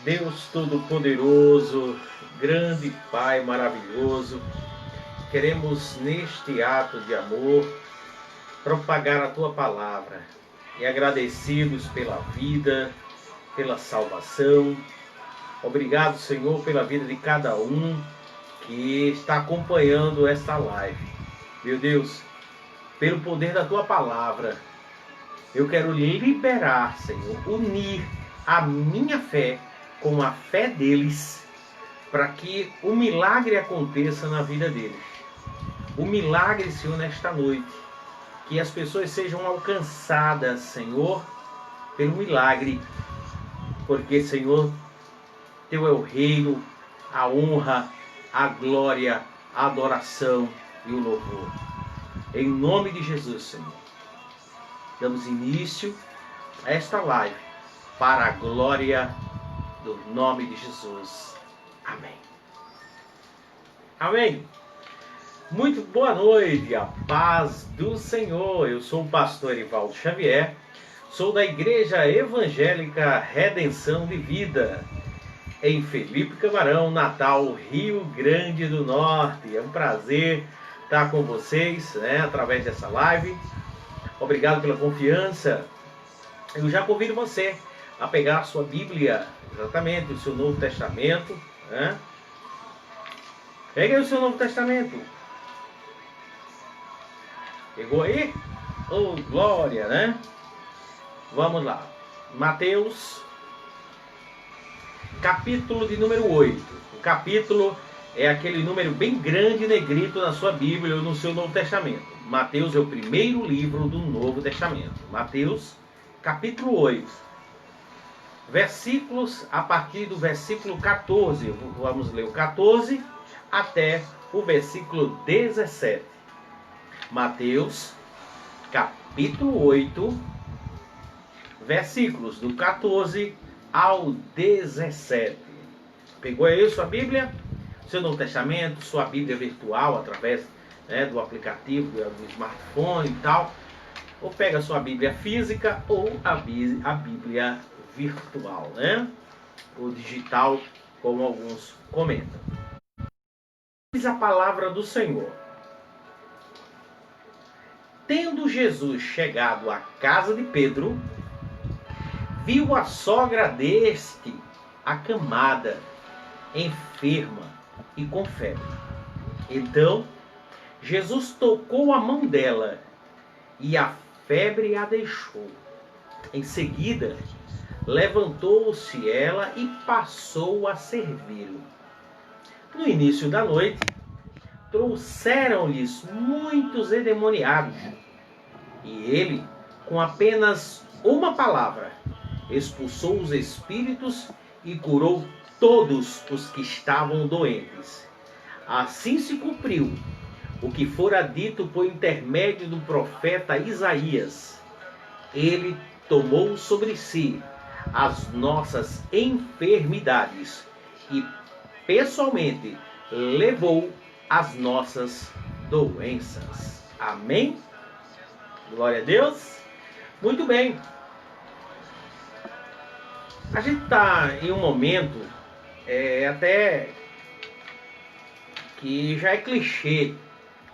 Deus Todo-Poderoso, grande Pai maravilhoso, queremos neste ato de amor propagar a Tua palavra e agradecidos pela vida, pela salvação. Obrigado, Senhor, pela vida de cada um que está acompanhando esta live. Meu Deus, pelo poder da Tua palavra, eu quero liberar, Senhor, unir a minha fé com a fé deles, para que o milagre aconteça na vida deles. O milagre, Senhor, nesta noite, que as pessoas sejam alcançadas, Senhor, pelo milagre, porque, Senhor, Teu é o reino, a honra, a glória, a adoração e o louvor. Em nome de Jesus, Senhor, damos início a esta live para a glória do nome de Jesus. Amém. Amém. Muito boa noite, a paz do Senhor. Eu sou o pastor Erivaldo Xavier, sou da Igreja Evangélica Redenção de Vida, em Felipe Camarão, Natal, Rio Grande do Norte. É um prazer estar com vocês, através dessa live. Obrigado pela confiança. Eu já convido você a pegar a sua Bíblia, exatamente, o seu Novo Testamento. Pegue o seu Novo Testamento. Pegou aí? Oh, glória, né? Vamos lá. Mateus, capítulo de número 8. O capítulo é aquele número bem grande, negrito na sua Bíblia ou no seu Novo Testamento. Mateus é o primeiro livro do Novo Testamento. Mateus, capítulo 8. Versículos a partir do versículo 14. Vamos ler o 14 até o versículo 17. Mateus, capítulo 8, versículos do 14 ao 17. Pegou aí sua Bíblia? Seu Novo Testamento, sua Bíblia virtual, através do aplicativo, do smartphone e tal. Ou pega a sua Bíblia física ou a Bíblia virtual, ou digital, como alguns comentam. Diz a palavra do Senhor. Tendo Jesus chegado à casa de Pedro, viu a sogra deste acamada, enferma e com febre. Então, Jesus tocou a mão dela e a febre a deixou. Em seguida, levantou-se ela e passou a servi-lo. No início da noite, trouxeram-lhes muitos endemoniados, e ele, com apenas uma palavra, expulsou os espíritos e curou todos os que estavam doentes. Assim se cumpriu o que fora dito por intermédio do profeta Isaías. Ele tomou sobre si as nossas enfermidades e pessoalmente levou as nossas doenças. Amém? Glória a Deus. Muito bem. A gente está em um momento até que já é clichê,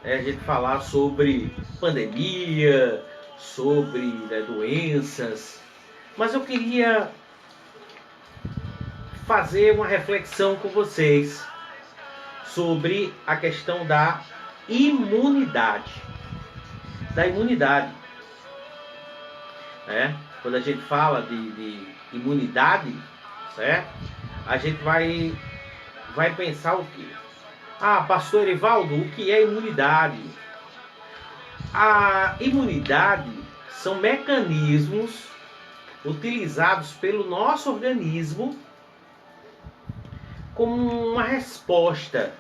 a gente falar sobre pandemia, sobre doenças, mas eu queria fazer uma reflexão com vocês sobre a questão da imunidade. Quando a gente fala de imunidade, certo? A gente vai pensar o quê? Pastor Erivaldo, o que é imunidade? A imunidade são mecanismos utilizados pelo nosso organismo como uma resposta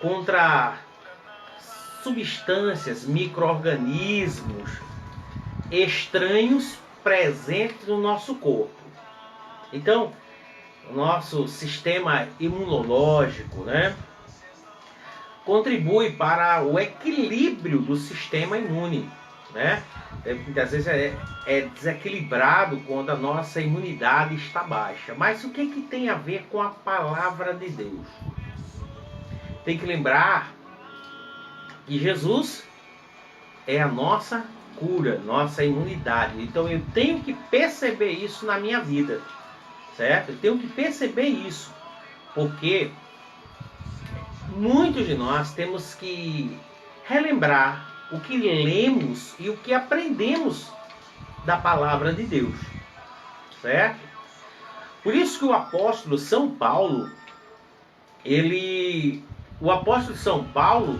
contra substâncias, micro-organismos estranhos presentes no nosso corpo. Então, o nosso sistema imunológico, contribui para o equilíbrio do sistema imune. né? Muitas vezes é desequilibrado quando a nossa imunidade está baixa. Mas o que tem a ver com a palavra de Deus? Tem que lembrar que Jesus é a nossa cura, nossa imunidade. Então eu tenho que perceber isso na minha vida, certo? Eu tenho que perceber isso, porque muitos de nós temos que relembrar o que lemos e o que aprendemos da palavra de Deus, certo? Por isso que o apóstolo São Paulo, o apóstolo São Paulo,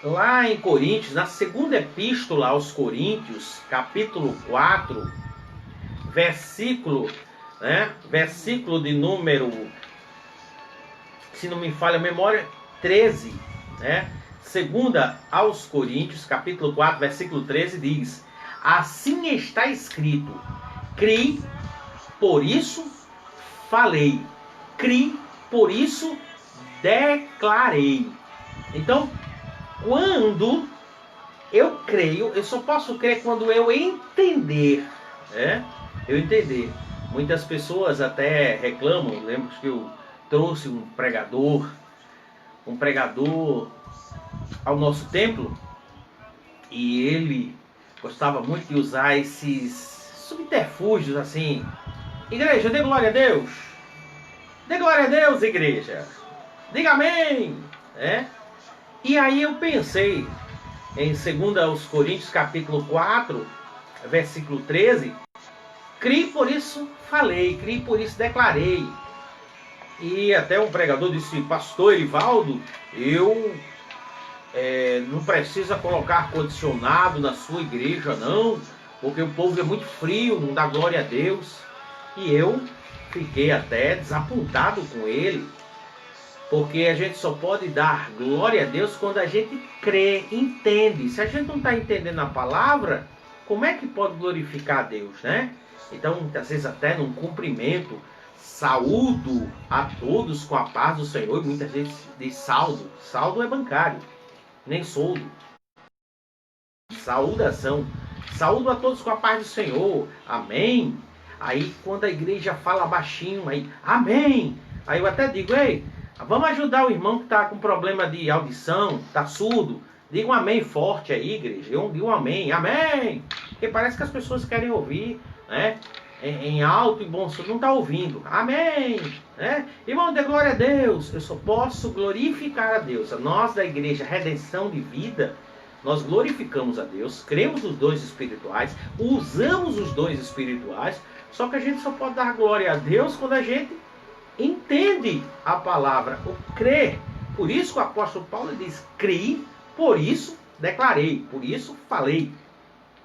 lá em Coríntios, na segunda epístola aos Coríntios, capítulo 4, versículo de número, se não me falha a memória, 13, né? Segunda aos Coríntios, capítulo 4, versículo 13, diz: assim está escrito, criei, por isso falei, criei, por isso declarei. Então, quando eu creio, eu só posso crer quando eu entender, né? Eu entender. Muitas pessoas até reclamam, lembro que eu trouxe um pregador ao nosso templo, e ele gostava muito de usar esses subterfúgios assim: igreja, dê glória a Deus, dê glória a Deus, igreja, diga amém, né? E aí eu pensei em 2 Coríntios capítulo 4, versículo 13, criei, por isso falei, criei, por isso declarei. E até um pregador disse: pastor Erivaldo, eu não precisa colocar ar-condicionado na sua igreja não, porque o povo é muito frio, não dá glória a Deus. E eu fiquei até desapontado com ele, porque a gente só pode dar glória a Deus quando a gente crê, entende. Se a gente não está entendendo a palavra, como é que pode glorificar a Deus, né? Então, muitas vezes até num cumprimento, saúdo a todos com a paz do Senhor, e muitas vezes diz saldo. Saldo é bancário, nem soldo. Saudação. Saúdo a todos com a paz do Senhor. Amém. Aí quando a igreja fala baixinho, aí, amém. Aí eu até digo: ei, vamos ajudar o irmão que está com problema de audição, está surdo. Diga um amém forte aí, igreja. Eu digo um amém, amém. Porque parece que as pessoas querem ouvir, né? Em alto e bom som, não está ouvindo. Amém. Né? Irmão, dê glória a Deus. Eu só posso glorificar a Deus. Nós da igreja Redenção de Vida, nós glorificamos a Deus, cremos nos dons espirituais, usamos os dons espirituais, só que a gente só pode dar glória a Deus quando a gente entende a palavra, ou crê. Por isso que o apóstolo Paulo diz: criei, por isso declarei, por isso falei.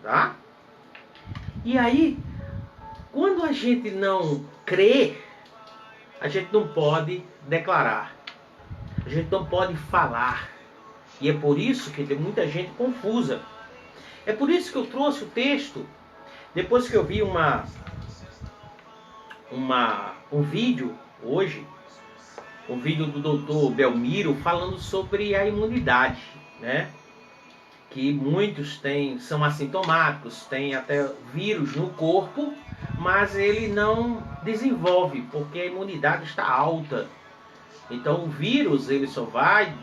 Tá? E aí, quando a gente não crê, a gente não pode declarar, a gente não pode falar. E é por isso que tem muita gente confusa. É por isso que eu trouxe o texto, depois que eu vi um vídeo hoje, um vídeo do Dr. Belmiro falando sobre a imunidade, né? Que muitos são assintomáticos, têm até vírus no corpo, mas ele não desenvolve, porque a imunidade está alta. Então o vírus ele só vai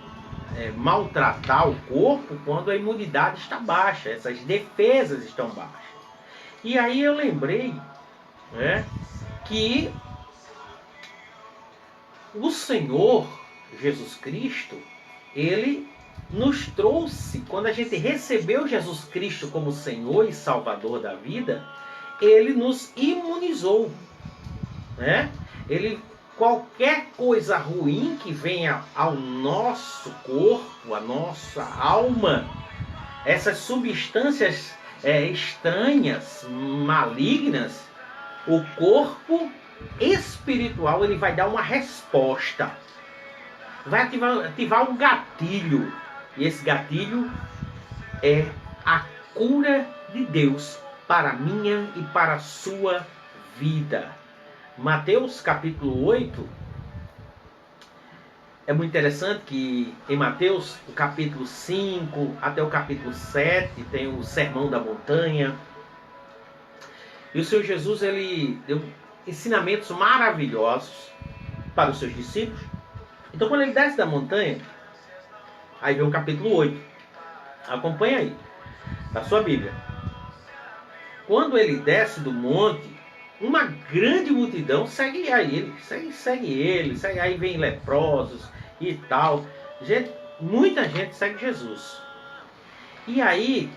maltratar o corpo quando a imunidade está baixa, essas defesas estão baixas. E aí eu lembrei, né, que o Senhor Jesus Cristo, ele nos trouxe, quando a gente recebeu Jesus Cristo como Senhor e Salvador da vida, ele nos imunizou, né? Qualquer coisa ruim que venha ao nosso corpo, à nossa alma, essas substâncias estranhas, malignas, o corpo espiritual ele vai dar uma resposta, vai ativar um gatilho, e esse gatilho é a cura de Deus para a minha e para a sua vida. Mateus capítulo 8, É muito interessante que em Mateus, o capítulo 5 até o capítulo 7, tem o Sermão da Montanha. E o Senhor Jesus, ele deu ensinamentos maravilhosos para os seus discípulos. Então, quando ele desce da montanha, aí vem o capítulo 8. Acompanha aí, na sua Bíblia. Quando ele desce do monte, uma grande multidão segue a ele, aí vem leprosos e tal. Muita gente segue Jesus. E aí,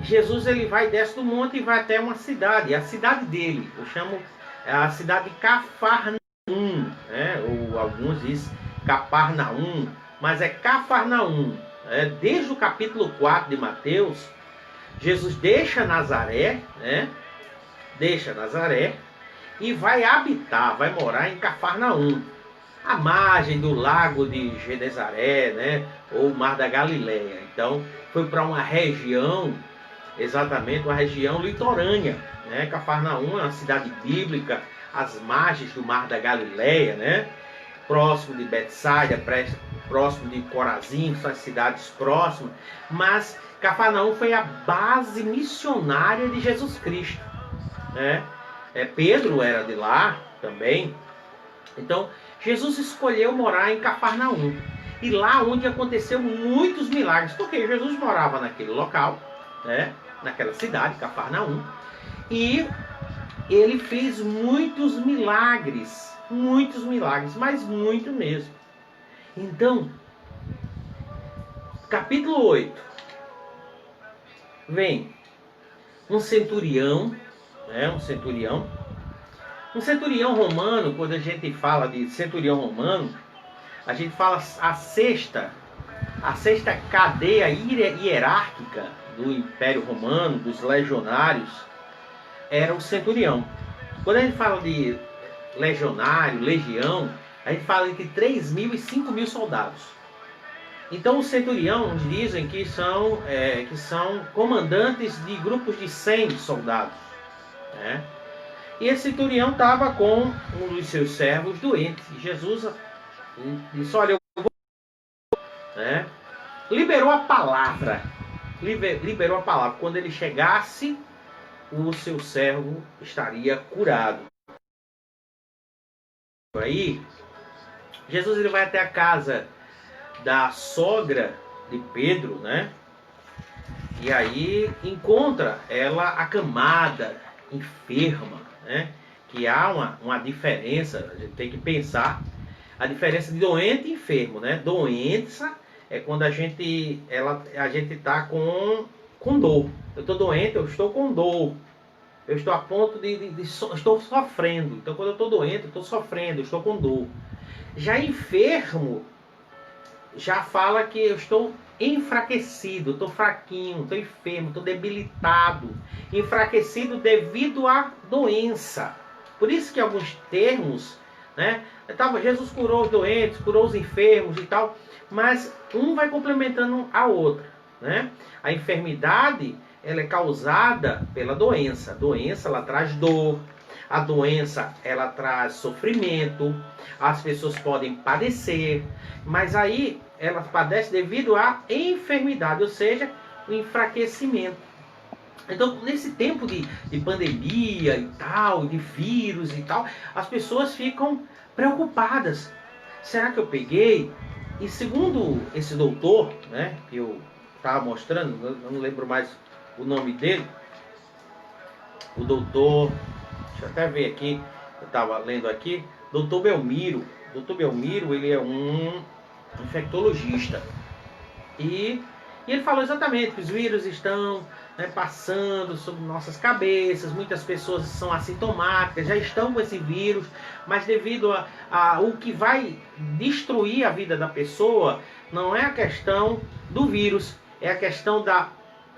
Jesus ele vai, desce do monte e vai até uma cidade, a cidade dele, eu chamo a cidade de Cafarnaum, né? Ou alguns dizem Cafarnaum, mas é Cafarnaum. Desde o capítulo 4 de Mateus, Jesus deixa Nazaré, né? Deixa Nazaré e vai habitar, vai morar em Cafarnaum, à margem do lago de Genezaré, né? Ou Mar da Galileia. Então, foi para uma região, exatamente uma região litorânea, né? Cafarnaum é uma cidade bíblica, às margens do Mar da Galileia, né? Próximo de Betsaida, próximo de Corazim, que são as cidades próximas, mas Cafarnaum foi a base missionária de Jesus Cristo, né? Pedro era de lá também. Então, Jesus escolheu morar em Cafarnaum. E lá onde aconteceu muitos milagres, porque Jesus morava naquele local, né? Naquela cidade, Cafarnaum. E ele fez muitos milagres, mas muito mesmo. Então, capítulo 8, vem um centurião, né? Um centurião romano. Quando a gente fala de centurião romano, a gente fala a sexta cadeia hierárquica do Império Romano, dos legionários, era o centurião. Quando a gente fala de legionário, legião, a gente fala entre 3.000 e 5.000 soldados. Então, o centurião, dizem que são comandantes de grupos de 100 soldados, né? E esse centurião estava com um dos seus servos doente. E Jesus disse: olha, eu vou, né? Liberou a palavra. Quando ele chegasse, o seu servo estaria curado. Aí, Jesus ele vai até a casa da sogra de Pedro, né? E aí encontra ela acamada, enferma, né? Que há uma diferença, a gente tem que pensar a diferença de doente e enfermo, né? Doença é quando a gente está com dor. Eu estou doente, eu estou com dor. Eu estou a ponto estou sofrendo. Então, quando eu estou doente, eu estou sofrendo, eu estou com dor. Já enfermo, já fala que eu estou enfraquecido, estou fraquinho, estou enfermo, estou debilitado. Enfraquecido devido à doença. Por isso que alguns termos, né? Jesus curou os doentes, curou os enfermos e tal, mas um vai complementando a outra, né? A enfermidade, ela é causada pela doença. A doença, ela traz dor. A doença, ela traz sofrimento. As pessoas podem padecer, mas aí elas padecem devido à enfermidade, ou seja, o enfraquecimento. Então, nesse tempo de pandemia e tal, de vírus e tal, as pessoas ficam preocupadas. Será que eu peguei? E segundo esse doutor, né, que eu estava mostrando, eu não lembro mais o nome dele, o doutor, deixa eu até ver aqui, eu estava lendo aqui, doutor Belmiro. Doutor Belmiro, ele é um infectologista. E ele falou exatamente que os vírus estão, né, passando sobre nossas cabeças. Muitas pessoas são assintomáticas, já estão com esse vírus, mas devido a o que vai destruir a vida da pessoa não é a questão do vírus, é a questão da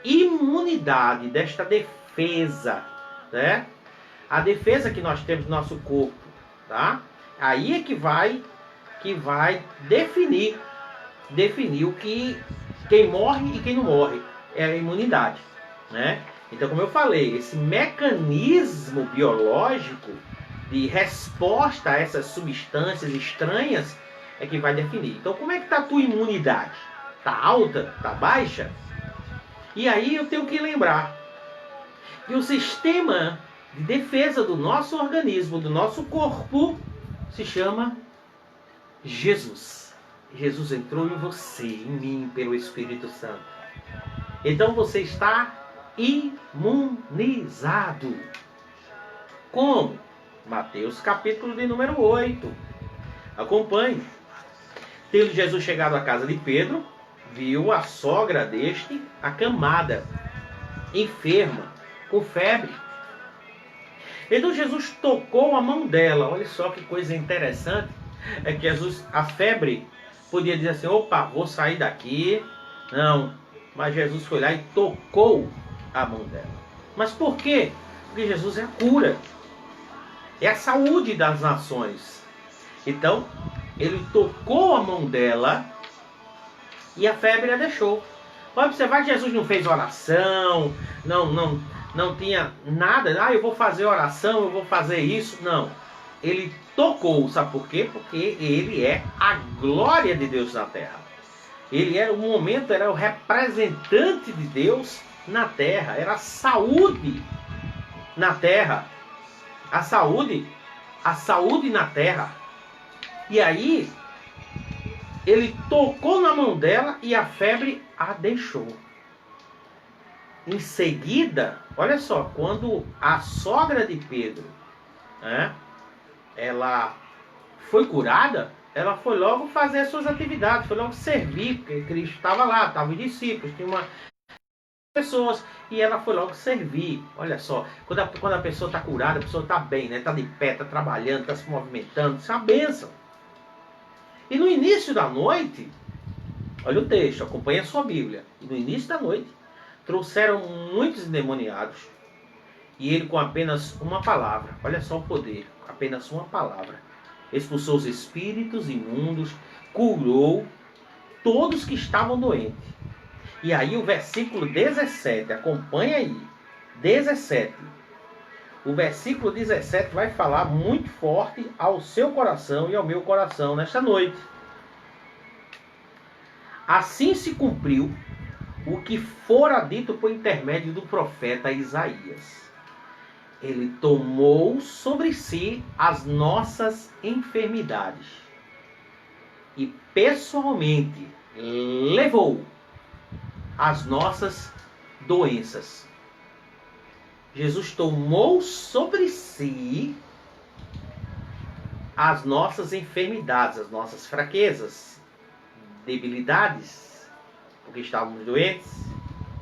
imunidade, desta defesa, né? A defesa que nós temos no nosso corpo, tá? Aí é que vai definir o que quem morre e quem não morre, é a imunidade, né? Então, como eu falei, esse mecanismo biológico de resposta a essas substâncias estranhas é que vai definir. Então, como é que está a tua imunidade? Está alta? Está baixa? E aí eu tenho que lembrar que o sistema de defesa do nosso organismo, do nosso corpo, se chama Jesus. Jesus entrou em você, em mim, pelo Espírito Santo. Então você está imunizado. Como? Mateus capítulo de número 8. Acompanhe. Tendo Jesus chegado à casa de Pedro, viu a sogra deste acamada, enferma, com febre. Então Jesus tocou a mão dela. Olha só que coisa interessante. É que Jesus, a febre, podia dizer assim, opa, vou sair daqui. Não, mas Jesus foi lá e tocou a mão dela. Mas por quê? Porque Jesus é a cura. É a saúde das nações. Então, ele tocou a mão dela e a febre a deixou. Pode observar que Jesus não fez oração, não tinha nada. Ah, eu vou fazer oração, eu vou fazer isso. Não. Ele tocou, sabe por quê? Porque ele é a glória de Deus na terra. Ele era, no momento, era o representante de Deus na terra. Era a saúde na terra. A saúde na terra. E aí, ele tocou na mão dela e a febre a deixou. Em seguida, olha só, quando a sogra de Pedro, ela foi curada, ela foi logo fazer as suas atividades, foi logo servir, porque Cristo estava lá, estavam os discípulos, tinha uma pessoas, e ela foi logo servir. Olha só, quando a pessoa está curada, a pessoa está bem, né? Está de pé, está trabalhando, está se movimentando, isso é uma bênção. E no início da noite, olha o texto, acompanhe a sua Bíblia. E no início da noite, trouxeram muitos endemoniados, e ele com apenas uma palavra, olha só o poder, apenas uma palavra, expulsou os espíritos imundos, curou todos que estavam doentes. E aí o versículo 17, acompanha aí, 17. O versículo 17 vai falar muito forte ao seu coração e ao meu coração nesta noite. Assim se cumpriu o que fora dito por intermédio do profeta Isaías. Ele tomou sobre si as nossas enfermidades e pessoalmente levou as nossas doenças. Jesus tomou sobre si as nossas enfermidades, as nossas fraquezas, debilidades, porque estávamos doentes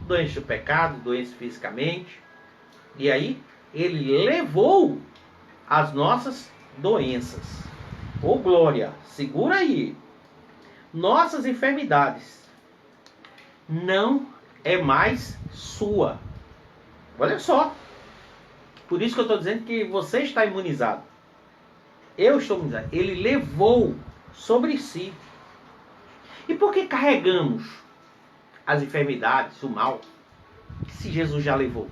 do pecado, doentes fisicamente. E aí, ele levou as nossas doenças. Ô glória, segura aí. Nossas enfermidades não é mais sua. Olha só. Por isso que eu estou dizendo que você está imunizado. Eu estou imunizado. Ele levou sobre si. E por que carregamos as enfermidades, o mal, se Jesus já levou?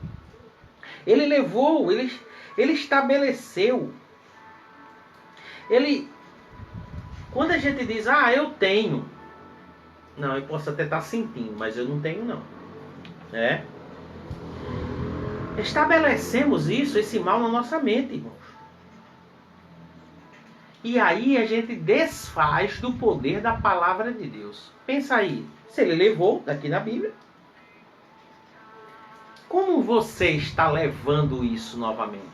Ele levou, ele estabeleceu. Quando a gente diz, eu tenho. Não, eu posso até estar sentindo, mas eu não tenho não. Estabelecemos esse mal na nossa mente, irmãos. E aí a gente desfaz do poder da palavra de Deus. Pensa aí, se ele levou daqui na Bíblia, como você está levando isso novamente?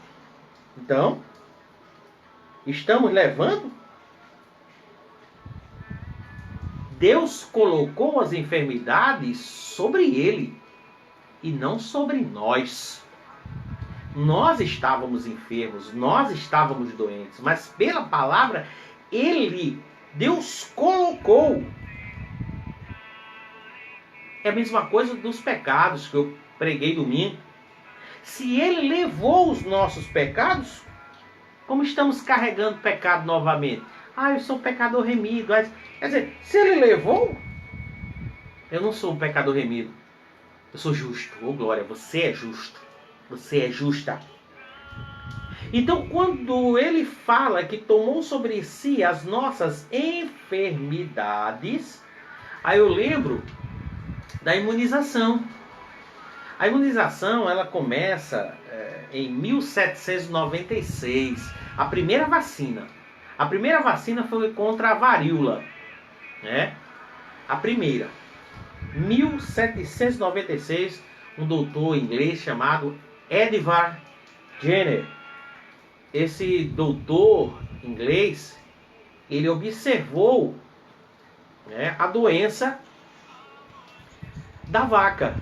Então, estamos levando? Deus colocou as enfermidades sobre ele e não sobre nós. Nós estávamos enfermos, nós estávamos doentes, mas pela palavra, Deus colocou. É a mesma coisa dos pecados que eu preguei domingo. Se ele levou os nossos pecados, como estamos carregando pecado novamente? Eu sou um pecador remido. Quer dizer, se ele levou, eu não sou um pecador remido. Eu sou justo. Glória, você é justo. Você é justa. Então, quando ele fala que tomou sobre si as nossas enfermidades, aí eu lembro da imunização. A imunização, ela começa em 1796, a primeira vacina. A primeira vacina foi contra a varíola, né? A primeira. 1796, um doutor inglês chamado Edward Jenner. Esse doutor inglês, ele observou, né, a doença da vaca.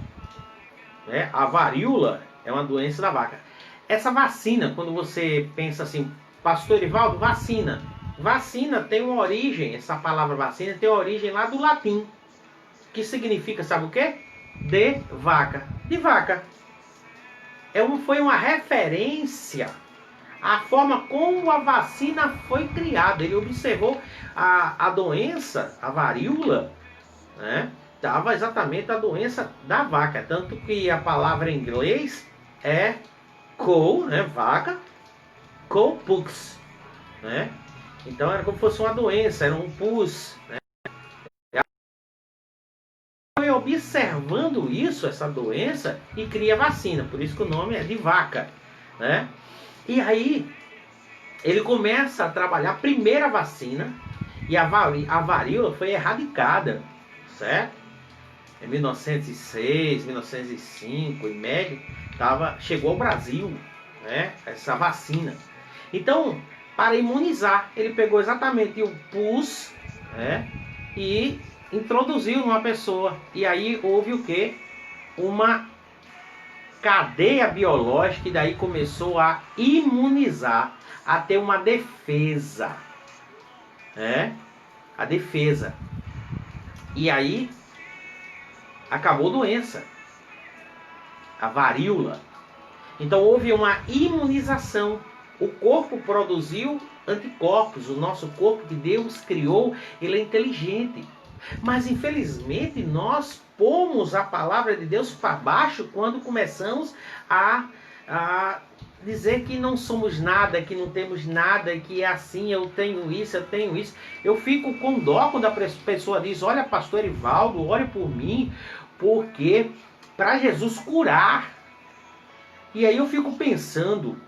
Né? A varíola é uma doença da vaca. Essa vacina, quando você pensa assim, pastor Erivaldo, vacina. Vacina tem uma origem, essa palavra vacina tem uma origem lá do latim, que significa, sabe o quê? De vaca. De vaca. Foi uma referência à forma como a vacina foi criada. Ele observou a doença, a varíola, né? Dava exatamente a doença da vaca. Tanto que a palavra em inglês é cow, né? Vaca, cowpox, né? Então era como se fosse uma doença, era um pus, né? Foi observando isso, essa doença, e cria vacina. Por isso que o nome é de vaca, né? E aí ele começa a trabalhar a primeira vacina, e a varíola foi erradicada, certo? Em 1906, 1905, em média, chegou ao Brasil, né, essa vacina. Então, para imunizar, ele pegou exatamente o pus, né, e introduziu numa pessoa. E aí houve o quê? Uma cadeia biológica, e daí começou a imunizar, a ter uma defesa, né? A defesa. E aí acabou a doença, a varíola. Então houve uma imunização. O corpo produziu anticorpos. O nosso corpo que Deus criou, ele é inteligente. Mas infelizmente nós pomos a palavra de Deus para baixo quando começamos a dizer que não somos nada, que não temos nada, que é assim, eu tenho isso, eu tenho isso. Eu fico com dó quando a pessoa diz: olha, pastor Erivaldo, ore por mim, porque para Jesus curar. E aí eu fico pensando,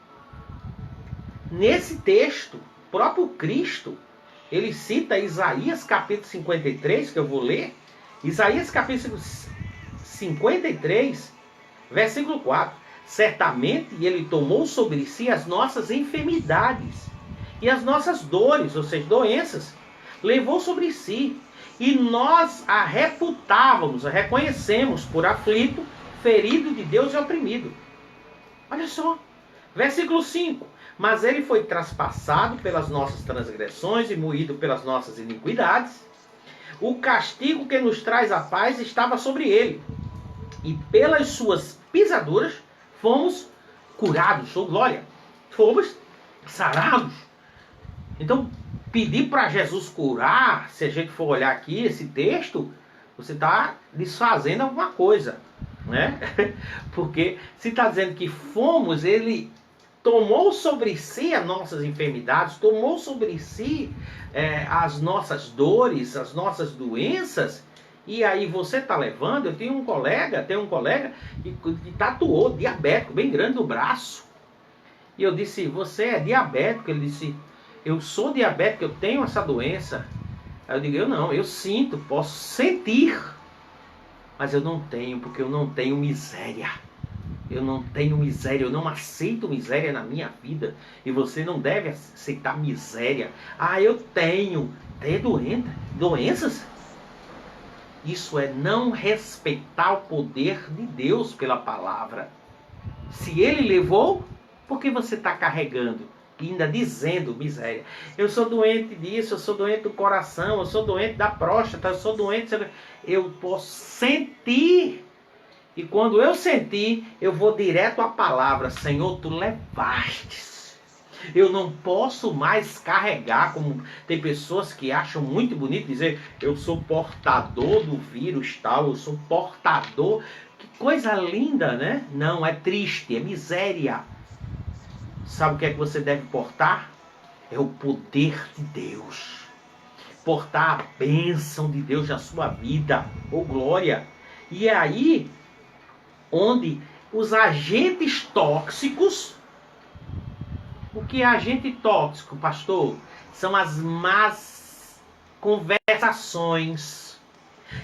nesse texto, o próprio Cristo, ele cita Isaías capítulo 53, que eu vou ler. Isaías capítulo 53, versículo 4. Certamente ele tomou sobre si as nossas enfermidades e as nossas dores, ou seja, doenças, levou sobre si. E nós a reputávamos, a reconhecemos por aflito, ferido de Deus e oprimido. Olha só, versículo 5. Mas ele foi traspassado pelas nossas transgressões e moído pelas nossas iniquidades. O castigo que nos traz a paz estava sobre ele. E pelas suas pisaduras fomos curados. Sou glória. Fomos sarados. Então, pedir para Jesus curar, se a gente for olhar aqui esse texto, você está desfazendo alguma coisa, né? Porque se está dizendo que fomos, ele tomou sobre si as nossas enfermidades, tomou sobre si as nossas dores, as nossas doenças, e aí você está levando. Eu tenho um colega que tatuou diabético bem grande no braço. E eu disse: você é diabético? Ele disse: eu sou diabético, eu tenho essa doença. Aí eu digo: eu não, eu sinto, posso sentir, mas eu não tenho, porque eu não tenho miséria. Eu não tenho miséria, eu não aceito miséria na minha vida. E você não deve aceitar miséria. Ah, eu tenho. Ter doenças? Isso é não respeitar o poder de Deus pela palavra. Se ele levou, por que você está carregando? E ainda dizendo miséria. Eu sou doente disso, eu sou doente do coração, eu sou doente da próstata, eu sou doente... Eu posso sentir. E quando eu sentir, eu vou direto à palavra: Senhor, tu levastes. Eu não posso mais carregar, como tem pessoas que acham muito bonito dizer: eu sou portador do vírus tal, eu sou portador. Que coisa linda, né? Não, é triste, é miséria. Sabe o que é que você deve portar? É o poder de Deus. Portar a bênção de Deus na sua vida. Oh, glória! E é aí onde os agentes tóxicos... O que é agente tóxico, pastor? São as más conversações.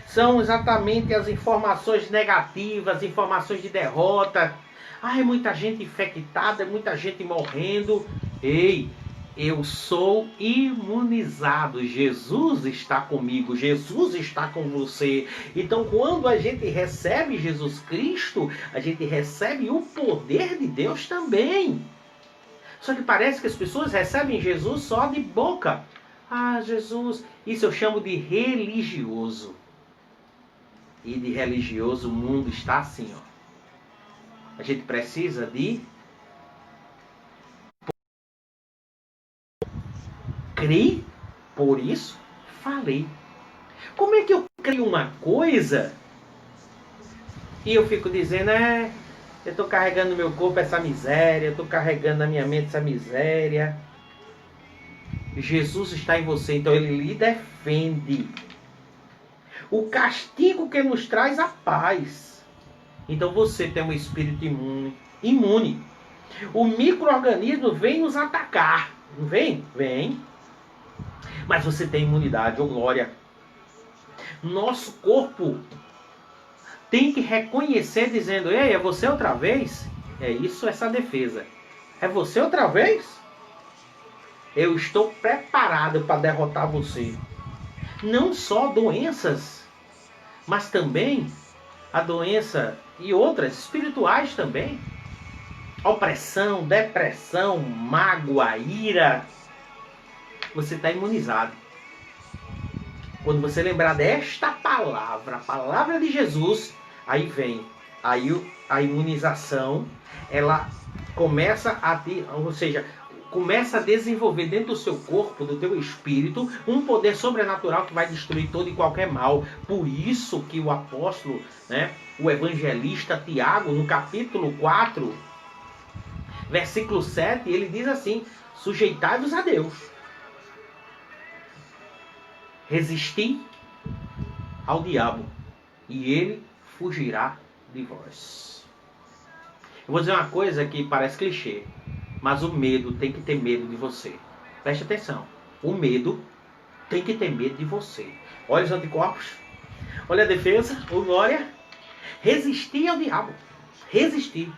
São exatamente as informações negativas, informações de derrota. Ai, muita gente infectada, muita gente morrendo. Ei, eu sou imunizado. Jesus está comigo, Jesus está com você. Então, quando a gente recebe Jesus Cristo, a gente recebe o poder de Deus também. Só que parece que as pessoas recebem Jesus só de boca. Ah, Jesus, isso eu chamo de religioso. E de religioso o mundo está assim, ó. A gente precisa de crer, por isso falei. Como é que eu creio uma coisa e eu fico dizendo, eu estou carregando no meu corpo essa miséria, eu estou carregando na minha mente essa miséria. Jesus está em você, então ele lhe defende. O castigo que nos traz a paz. Então você tem um espírito imune. O micro-organismo vem nos atacar. Não vem? Vem. Mas você tem imunidade, oh glória. Nosso corpo tem que reconhecer dizendo, ei, é você outra vez? É isso, essa defesa. É você outra vez? Eu estou preparado para derrotar você. Não só doenças, mas também a doença e outras espirituais também. Opressão, depressão, mágoa, ira. Você está imunizado. Quando você lembrar desta palavra, a palavra de Jesus, aí vem. Aí a imunização, ela começa a ter, ou seja, começa a desenvolver dentro do seu corpo, do teu espírito, um poder sobrenatural que vai destruir todo e qualquer mal. Por isso que o apóstolo, o evangelista Tiago, no capítulo 4, versículo 7, ele diz assim, sujeitai-vos a Deus. Resisti ao diabo e ele fugirá de vós. Eu vou dizer uma coisa que parece clichê, mas o medo tem que ter medo de você. Preste atenção. O medo tem que ter medo de você. Olha os anticorpos. Olha a defesa. O glória. Resistir ao diabo. Resistir.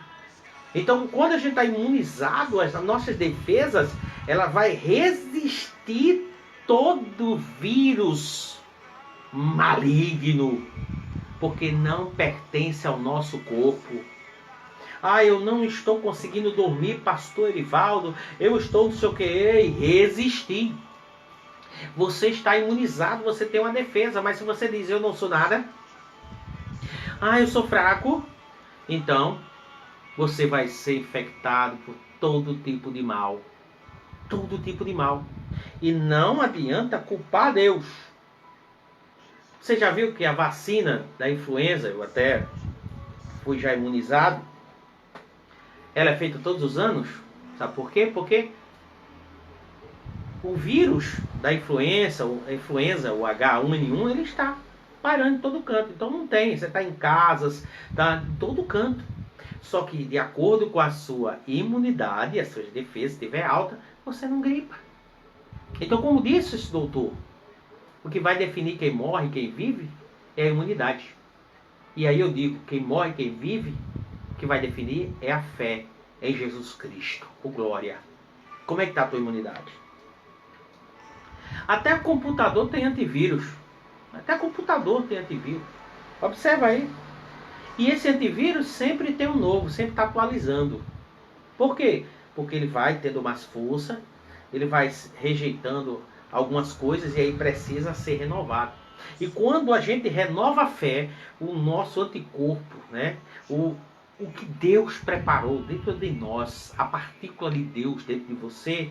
Então, quando a gente está imunizado, as nossas defesas, ela vai resistir todo vírus maligno. Porque não pertence ao nosso corpo. Ah, eu não estou conseguindo dormir, pastor Erivaldo. Eu estou não sei o que. Resistir. Você está imunizado, você tem uma defesa. Mas se você diz, eu não sou nada. Ah, eu sou fraco. Então, você vai ser infectado por todo tipo de mal. Todo tipo de mal. E não adianta culpar Deus. Você já viu que a vacina da influenza, eu até fui já imunizado, ela é feita todos os anos. Sabe por quê? Porque o vírus da influenza, o H1N1, ele está parando em todo canto. Então não tem, você está em casas, está em todo canto. Só que de acordo com a sua imunidade, as suas defesas estiver alta, você não gripa. Então, como disse esse doutor, o que vai definir quem morre e quem vive é a imunidade. E aí eu digo, quem morre e quem vive, o que vai definir é a fé em Jesus Cristo. O glória. Como é que está a tua imunidade? Até o computador tem antivírus. Até o computador tem antivírus. Observa aí. E esse antivírus sempre tem um novo, sempre está atualizando. Por quê? Porque ele vai tendo mais força, ele vai rejeitando algumas coisas e aí precisa ser renovado. E quando a gente renova a fé, o nosso anticorpo, o que Deus preparou dentro de nós, a partícula de Deus dentro de você,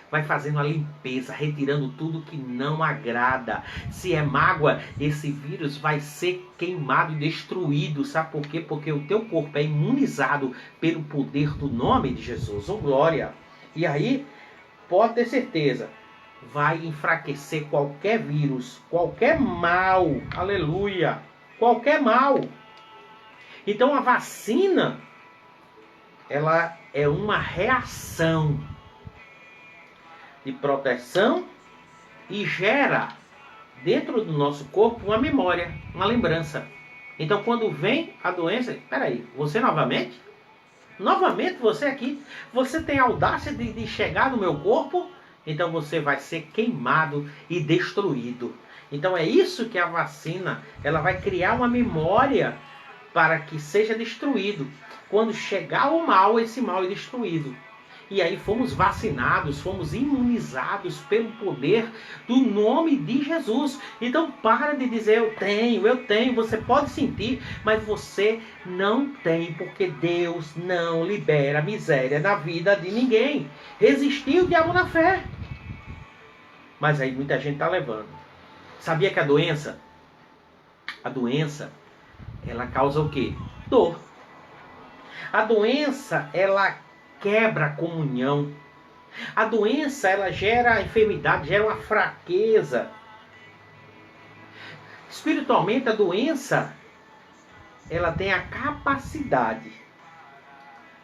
vai fazendo a limpeza, retirando tudo que não agrada. Se é mágoa, esse vírus vai ser queimado e destruído. Sabe por quê? Porque o teu corpo é imunizado pelo poder do nome de Jesus. Oh glória! E aí, pode ter certeza, vai enfraquecer qualquer vírus, qualquer mal, aleluia, qualquer mal. Então a vacina, ela é uma reação de proteção e gera dentro do nosso corpo uma memória, uma lembrança. Então quando vem a doença, peraí, você novamente? Novamente você aqui? Você tem a audácia de chegar no meu corpo? Então você vai ser queimado e destruído. Então é isso que a vacina, ela vai criar uma memória para que seja destruído. Quando chegar o mal, esse mal é destruído. E aí fomos vacinados, fomos imunizados pelo poder do nome de Jesus. Então para de dizer eu tenho, você pode sentir, mas você não tem, porque Deus não libera miséria na vida de ninguém. Resistiu o diabo na fé. Mas aí muita gente está levando. Sabia que a doença, ela causa o quê? Dor. A doença, ela quebra a comunhão. A doença, ela gera enfermidade, gera uma fraqueza. Espiritualmente, a doença, ela tem a capacidade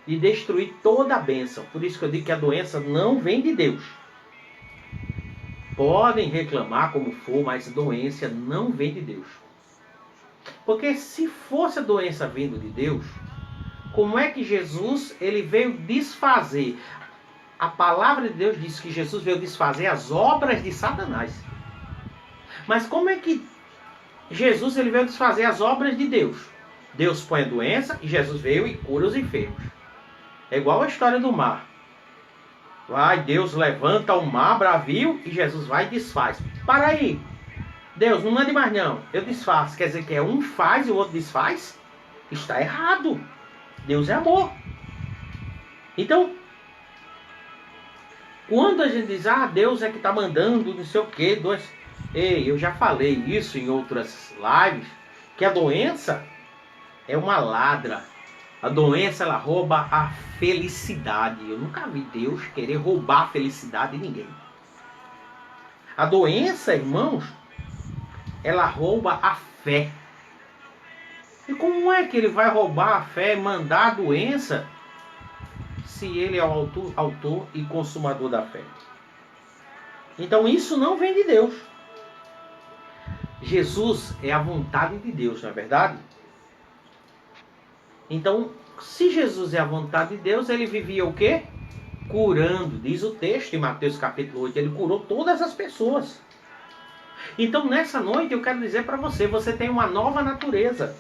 de destruir toda a bênção. Por isso que eu digo que a doença não vem de Deus. Podem reclamar como for, mas a doença não vem de Deus. Porque se fosse a doença vindo de Deus, como é que Jesus ele veio desfazer? A palavra de Deus diz que Jesus veio desfazer as obras de Satanás. Mas como é que Jesus ele veio desfazer as obras de Deus? Deus põe a doença e Jesus veio e cura os enfermos. É igual a história do mar. Deus levanta o mar bravio e Jesus vai e desfaz. Para aí. Deus, não mande mais não. Eu desfaço. Quer dizer que um faz e o outro desfaz? Está errado. Deus é amor. Então, quando a gente diz, Deus é que está mandando, não sei o quê. Ei, eu já falei isso em outras lives, que a doença é uma ladra. A doença, ela rouba a felicidade. Eu nunca vi Deus querer roubar a felicidade de ninguém. A doença, irmãos, ela rouba a fé. E como é que ele vai roubar a fé e mandar a doença se ele é o autor e consumador da fé? Então isso não vem de Deus. Jesus é a vontade de Deus, não é verdade? Então, se Jesus é a vontade de Deus, ele vivia o quê? Curando. Diz o texto em Mateus capítulo 8, ele curou todas as pessoas. Então, nessa noite, eu quero dizer para você, você tem uma nova natureza.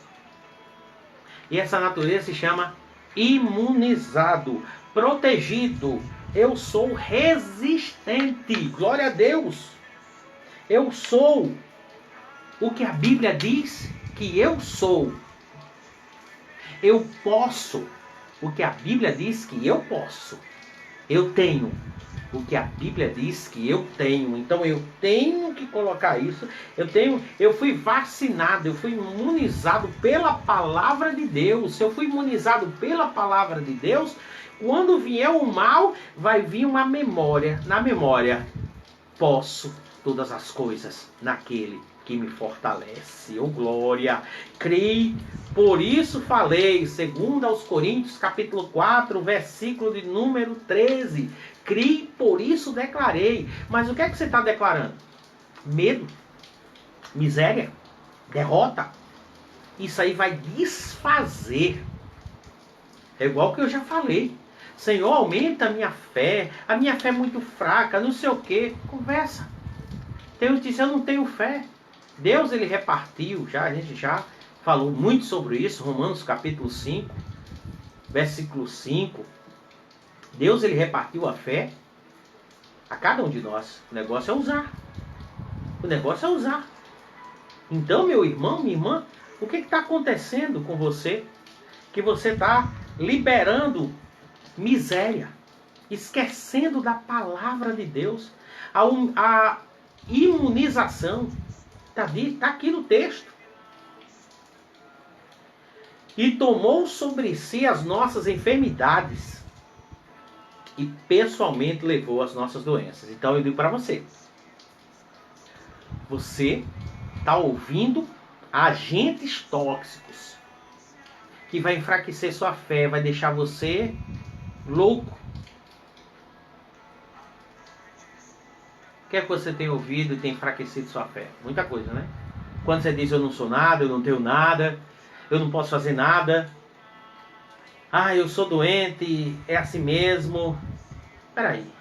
E essa natureza se chama imunizado, protegido. Eu sou resistente. Glória a Deus. Eu sou o que a Bíblia diz que eu sou. Eu posso o que a Bíblia diz que eu posso. Eu tenho o que a Bíblia diz que eu tenho. Então eu tenho que colocar isso. Eu fui vacinado, eu fui imunizado pela palavra de Deus. Se eu fui imunizado pela palavra de Deus, quando vier o mal, vai vir uma memória. Na memória, posso todas as coisas naquele que me fortalece. Oh glória! Creio, por isso falei, segundo aos Coríntios, capítulo 4, versículo de número 13. Criei, por isso declarei. Mas o que é que você está declarando? Medo? Miséria? Derrota? Isso aí vai desfazer. É igual que eu já falei. Senhor, aumenta a minha fé é muito fraca, não sei o que. Conversa. Deus disse, eu não tenho fé. Deus ele repartiu, a gente já falou muito sobre isso, Romanos capítulo 5, versículo 5. Deus ele repartiu a fé a cada um de nós. O negócio é usar. O negócio é usar. Então, meu irmão, minha irmã, o que está acontecendo com você? Que você está liberando miséria, esquecendo da palavra de Deus. A imunização está aqui no texto. E tomou sobre si as nossas enfermidades e pessoalmente levou as nossas doenças. Então eu digo para você, você está ouvindo agentes tóxicos que vai enfraquecer sua fé, vai deixar você louco. O que é que você tem ouvido e tem enfraquecido sua fé? Muita coisa, né? Quando você diz eu não sou nada, eu não tenho nada, eu não posso fazer nada, eu sou doente, é assim mesmo. Peraí.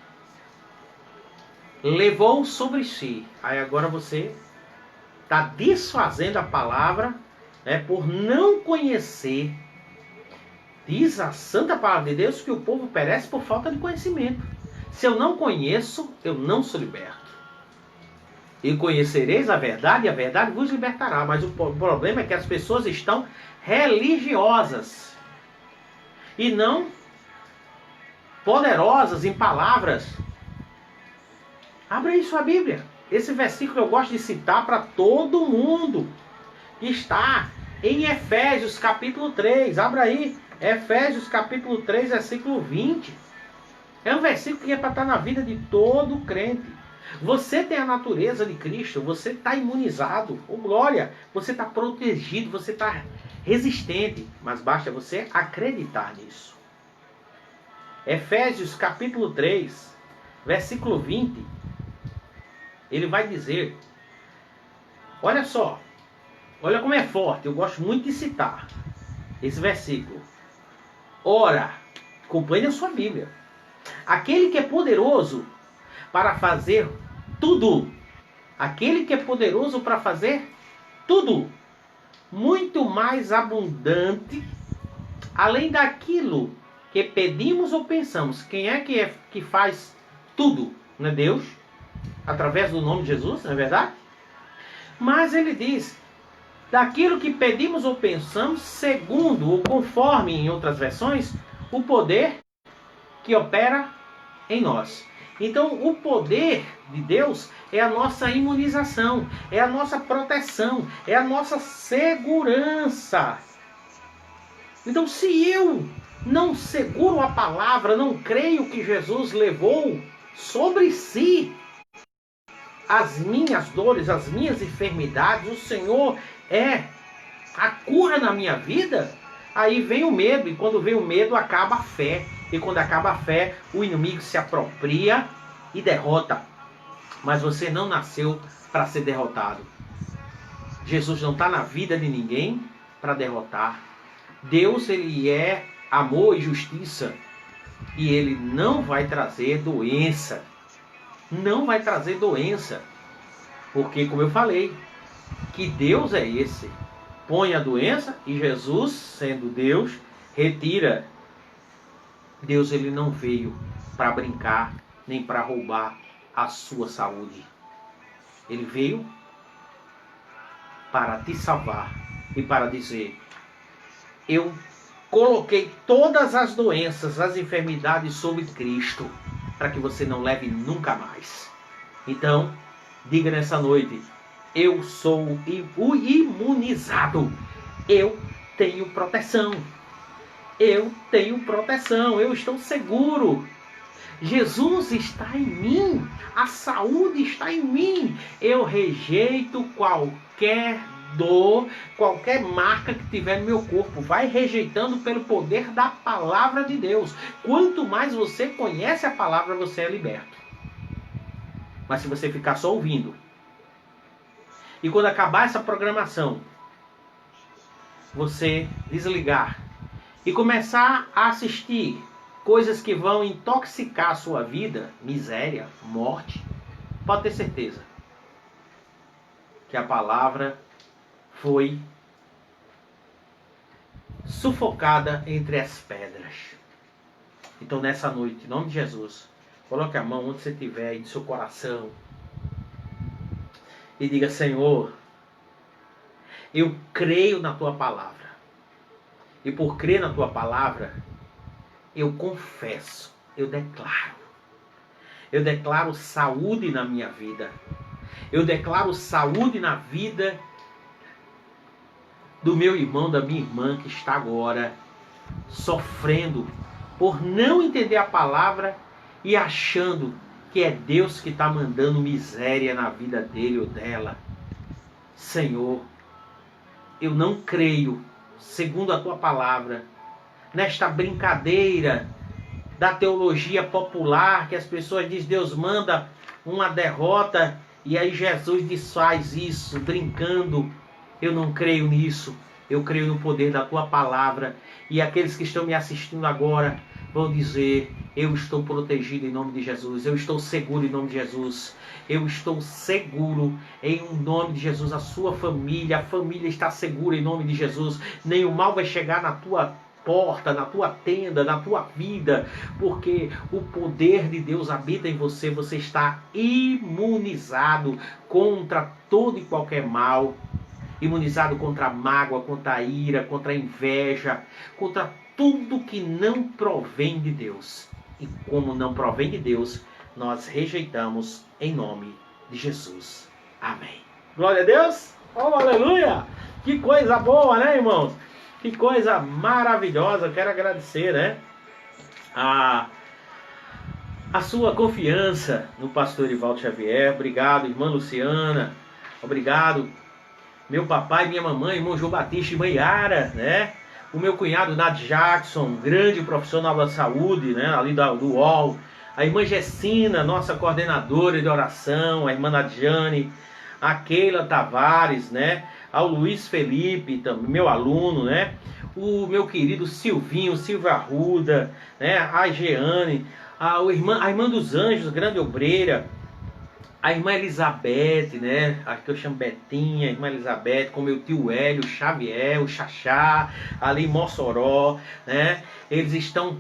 Levou sobre si. Aí agora você está desfazendo a palavra, né, por não conhecer. Diz a santa palavra de Deus que o povo perece por falta de conhecimento. Se eu não conheço, eu não sou liberto. E conhecereis a verdade, e a verdade vos libertará. Mas o problema é que as pessoas estão religiosas e não poderosas em palavras. Abra aí sua Bíblia. Esse versículo eu gosto de citar para todo mundo. Está em Efésios capítulo 3. Abra aí. Efésios capítulo 3, versículo 20. É um versículo que é para estar na vida de todo crente. Você tem a natureza de Cristo, você está imunizado, glória, você está protegido, você está resistente, mas basta você acreditar nisso. Efésios capítulo 3, versículo 20, ele vai dizer, olha só, olha como é forte, eu gosto muito de citar esse versículo. Ora, acompanhe a sua Bíblia, aquele que é poderoso para fazer tudo. Aquele que é poderoso para fazer tudo. Muito mais abundante, além daquilo que pedimos ou pensamos. Quem é que faz tudo? Não é Deus? Através do nome de Jesus, não é verdade? Mas ele diz, daquilo que pedimos ou pensamos, segundo ou conforme, em outras versões, o poder que opera em nós. Então, o poder de Deus é a nossa imunização, é a nossa proteção, é a nossa segurança. Então, se eu não seguro a palavra, não creio que Jesus levou sobre si as minhas dores, as minhas enfermidades, o Senhor é a cura na minha vida, aí vem o medo, e quando vem o medo, acaba a fé. E quando acaba a fé, o inimigo se apropria e derrota. Mas você não nasceu para ser derrotado. Jesus não está na vida de ninguém para derrotar. Deus, ele é amor e justiça. E ele não vai trazer doença. Não vai trazer doença. Porque, como eu falei, que Deus é esse. Põe a doença e Jesus, sendo Deus, retira. Deus, ele não veio para brincar, nem para roubar a sua saúde. Ele veio para te salvar e para dizer, eu coloquei todas as doenças, as enfermidades sobre Cristo, para que você não leve nunca mais. Então, diga nessa noite, eu sou o imunizado, eu tenho proteção. Eu tenho proteção, eu estou seguro. Jesus está em mim, a saúde está em mim. Eu rejeito qualquer dor, qualquer marca que tiver no meu corpo. Vai rejeitando pelo poder da palavra de Deus. Quanto mais você conhece a palavra, você é liberto. Mas se você ficar só ouvindo, e quando acabar essa programação, você desligar, e começar a assistir coisas que vão intoxicar a sua vida, miséria, morte, pode ter certeza que a palavra foi sufocada entre as pedras. Então nessa noite, em nome de Jesus, coloque a mão onde você estiver, em seu coração, e diga, Senhor, eu creio na tua palavra. E por crer na tua palavra, eu confesso, eu declaro saúde na minha vida. Eu declaro saúde na vida do meu irmão, da minha irmã que está agora sofrendo por não entender a palavra e achando que é Deus que está mandando miséria na vida dele ou dela. Senhor, eu não creio, segundo a tua palavra, nesta brincadeira da teologia popular, que as pessoas dizem, Deus manda uma derrota e aí Jesus desfaz isso, brincando. Eu não creio nisso. Eu creio no poder da tua palavra. E aqueles que estão me assistindo agora vão dizer, eu estou protegido em nome de Jesus. Eu estou seguro em nome de Jesus. Eu estou seguro em nome de Jesus. A sua família, a família está segura em nome de Jesus. Nenhum mal vai chegar na tua porta, na tua tenda, na tua vida, porque o poder de Deus habita em você. Você está imunizado contra todo e qualquer mal, imunizado contra a mágoa, contra a ira, contra a inveja, contra tudo que não provém de Deus. E como não provém de Deus, nós rejeitamos em nome de Jesus. Amém. Glória a Deus. Oh, aleluia. Que coisa boa, né, irmãos? Que coisa maravilhosa. Eu quero agradecer, né, a sua confiança no pastor Erivaldo Xavier. Obrigado, irmã Luciana. Obrigado, meu papai, minha mamãe, irmão João Batista e mãe Yara, né? O meu cunhado Nad Jackson, grande profissional da saúde, né? Ali do UOL. A irmã Gessina, nossa coordenadora de oração. A irmã Nadiane. A Keila Tavares, né? Ao Luiz Felipe, também, meu aluno, né? O meu querido Silvinho, Silvio Arruda, né? A Jeane, a irmã dos Anjos, grande obreira. A irmã Elizabeth, né? A que eu chamo Betinha, a irmã Elizabeth, com meu tio Hélio, Xavier, o Xaxá, ali em Mossoró, né? Eles estão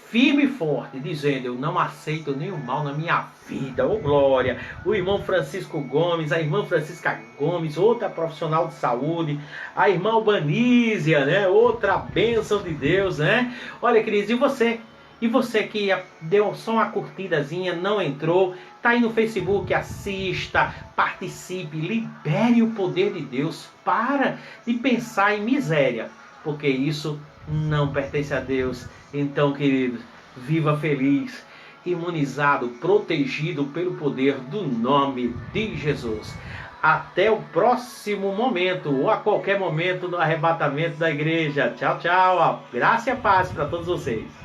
firme e forte, dizendo, eu não aceito nenhum mal na minha vida, ô glória. O irmão Francisco Gomes, a irmã Francisca Gomes, outra profissional de saúde, a irmã Albanísia, né? Outra bênção de Deus, né? Olha, queridos, e você? E você que deu só uma curtidazinha, não entrou, tá aí no Facebook, assista, participe, libere o poder de Deus. Para de pensar em miséria, porque isso não pertence a Deus. Então, querido, viva feliz, imunizado, protegido pelo poder do nome de Jesus. Até o próximo momento, ou a qualquer momento do arrebatamento da igreja. Tchau, tchau. Graça e paz para todos vocês.